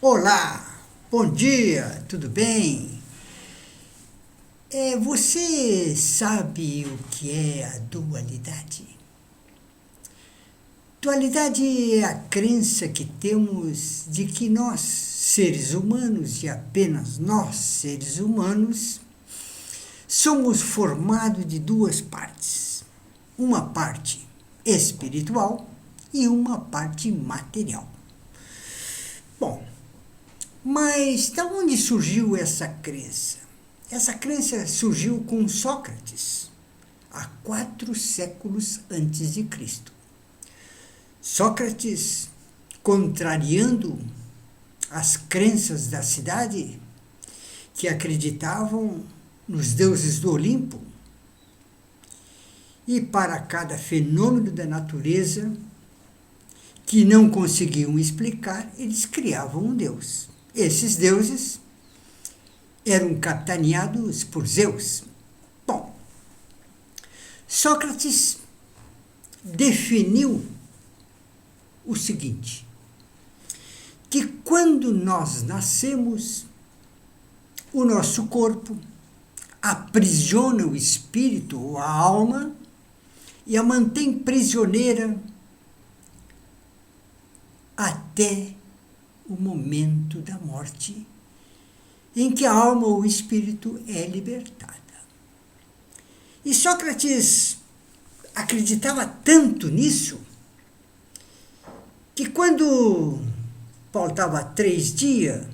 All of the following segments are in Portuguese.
Olá, bom dia, tudo bem? Você sabe o que é a dualidade? Dualidade é a crença que temos de que nós, seres humanos, e apenas nós, seres humanos, somos formados de duas partes. Uma parte espiritual e uma parte material. Bom, mas de onde surgiu essa crença? Essa crença surgiu com Sócrates, há 4 séculos antes de Cristo. Sócrates, contrariando as crenças da cidade, que acreditavam nos deuses do Olimpo, e para cada fenômeno da natureza que não conseguiam explicar, eles criavam um deus. Esses deuses eram capitaneados por Zeus. Bom, Sócrates definiu o seguinte, que quando nós nascemos, o nosso corpo aprisiona o espírito ou a alma e a mantém prisioneira até o momento da morte, em que a alma ou o espírito é libertada. E Sócrates acreditava tanto nisso, que quando faltava 3 dias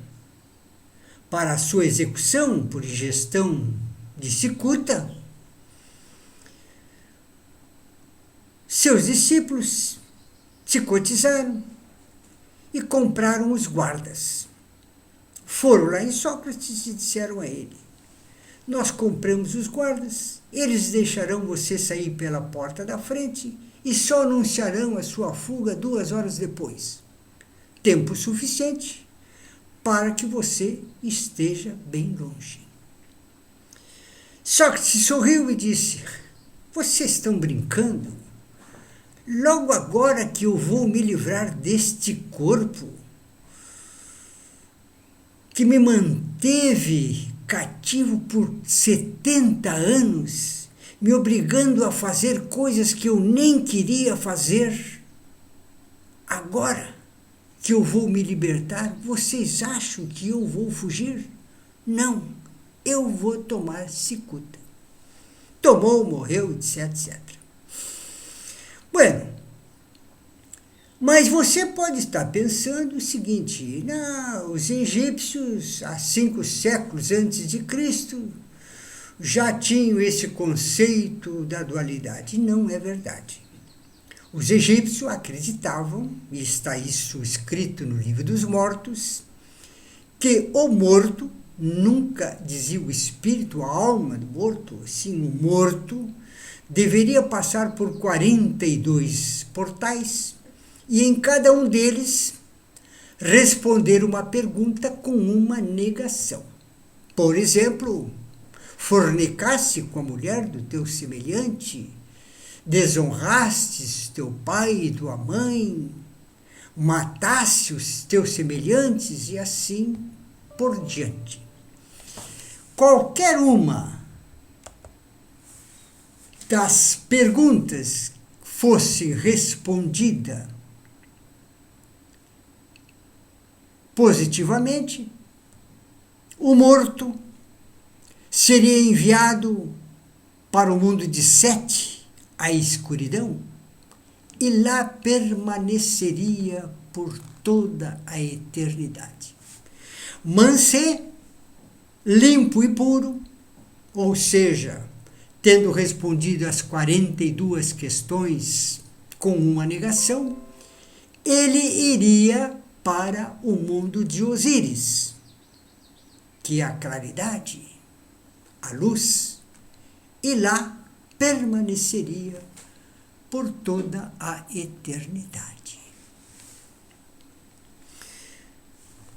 para a sua execução por ingestão de cicuta, seus discípulos se cotizaram e compraram os guardas. Foram lá em Sócrates e disseram a ele: nós compramos os guardas, eles deixarão você sair pela porta da frente e só anunciarão a sua fuga 2 horas depois. Tempo suficiente para que você esteja bem longe. Sócrates sorriu e disse: vocês estão brincando? Logo agora que eu vou me livrar deste corpo, que me manteve cativo por 70 anos, me obrigando a fazer coisas que eu nem queria fazer. Agora que eu vou me libertar, vocês acham que eu vou fugir? Não, eu vou tomar cicuta. Tomou, morreu, etc. Bueno, mas você pode estar pensando o seguinte: os egípcios, há 5 séculos antes de Cristo, já tinham esse conceito da dualidade. Não é verdade. Os egípcios acreditavam, e está isso escrito no Livro dos Mortos, que o morto, nunca dizia o espírito, a alma do morto, sim, o morto, deveria passar por 42 portais e em cada um deles responder uma pergunta com uma negação. Por exemplo, fornicasse com a mulher do teu semelhante, desonrastes teu pai e tua mãe, matasse os teus semelhantes e assim por diante. Qualquer uma das perguntas fosse respondida positivamente, o morto seria enviado para o mundo de Sete, a escuridão, e lá permaneceria por toda a eternidade. Mansé, limpo e puro, ou seja, tendo respondido as 42 questões com uma negação, ele iria para o mundo de Osíris, que é a claridade, a luz, e lá permaneceria por toda a eternidade.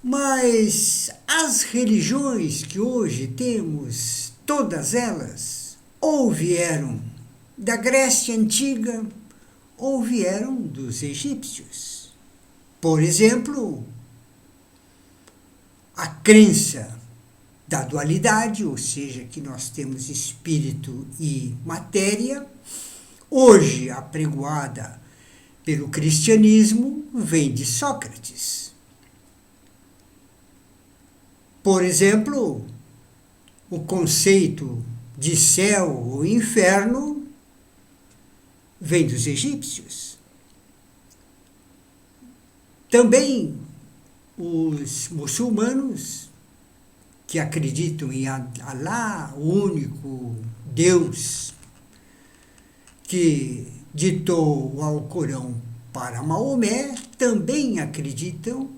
Mas as religiões que hoje temos, todas elas, ou vieram da Grécia Antiga, ou vieram dos egípcios. Por exemplo, a crença da dualidade, ou seja, que nós temos espírito e matéria, hoje apregoada pelo cristianismo, vem de Sócrates. Por exemplo, o conceito de céu ou inferno vem dos egípcios. Também os muçulmanos, que acreditam em Alá, o único Deus que ditou o Alcorão para Maomé, também acreditam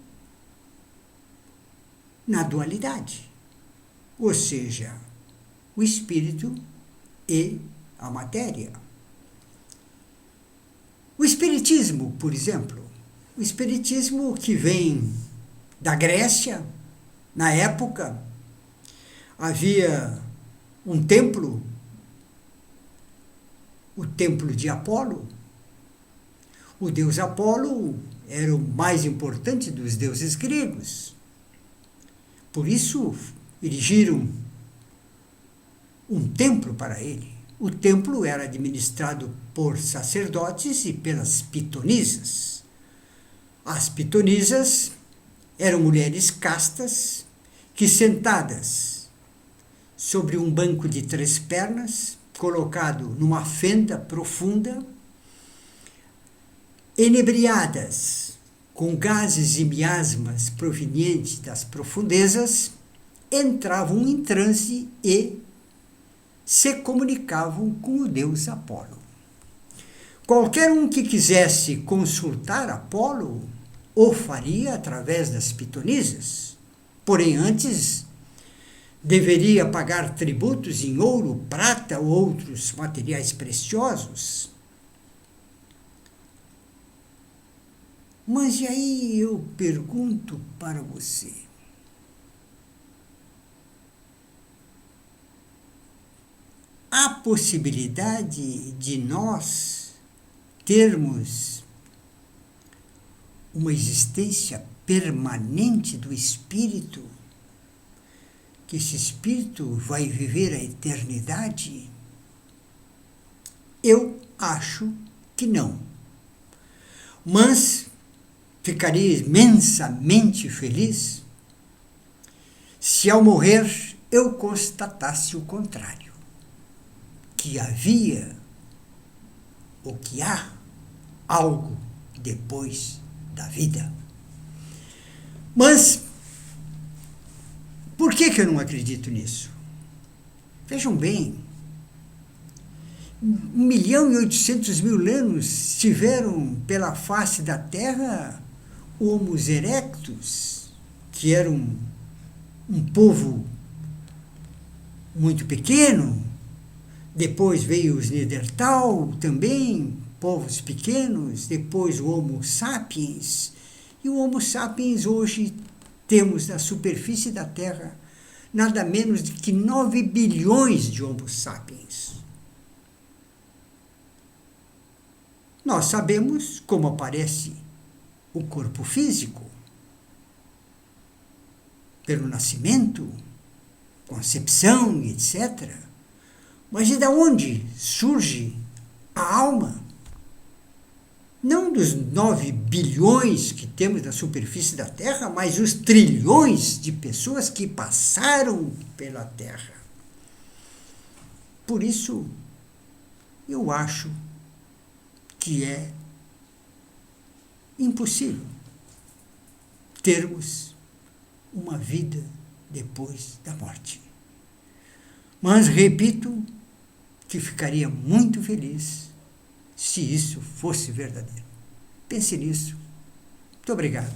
na dualidade, ou seja, o espírito e a matéria. O espiritismo, por exemplo, o espiritismo que vem da Grécia, na época, havia um templo, o templo de Apolo. O deus Apolo era o mais importante dos deuses gregos. Por isso, erigiram um templo para ele. O templo era administrado por sacerdotes e pelas pitonisas. As pitonisas eram mulheres castas que, sentadas sobre um banco de 3 pernas, colocado numa fenda profunda, enebriadas com gases e miasmas provenientes das profundezas, entravam em transe e se comunicavam com o deus Apolo. Qualquer um que quisesse consultar Apolo o faria através das pitonisas, porém antes deveria pagar tributos em ouro, prata ou outros materiais preciosos. Mas e aí eu pergunto para você, há possibilidade de nós termos uma existência permanente do espírito? Que esse espírito vai viver a eternidade? Eu acho que não. Mas ficaria imensamente feliz se ao morrer eu constatasse o contrário, que havia ou que há algo depois da vida. Mas por que eu não acredito nisso? Vejam bem, 1.800.000 anos tiveram pela face da Terra Homo erectus, que era um povo muito pequeno. Depois veio os Neandertal, também povos pequenos. Depois o Homo sapiens. E o Homo sapiens hoje temos na superfície da Terra nada menos do que 9 bilhões de Homo sapiens. Nós sabemos como aparece o corpo físico, pelo nascimento, concepção, etc. Mas e de onde surge a alma? Não dos 9 bilhões que temos na superfície da Terra, mas os trilhões de pessoas que passaram pela Terra. Por isso, eu acho que é impossível termos uma vida depois da morte. Mas repito que ficaria muito feliz se isso fosse verdadeiro. Pense nisso. Muito obrigado.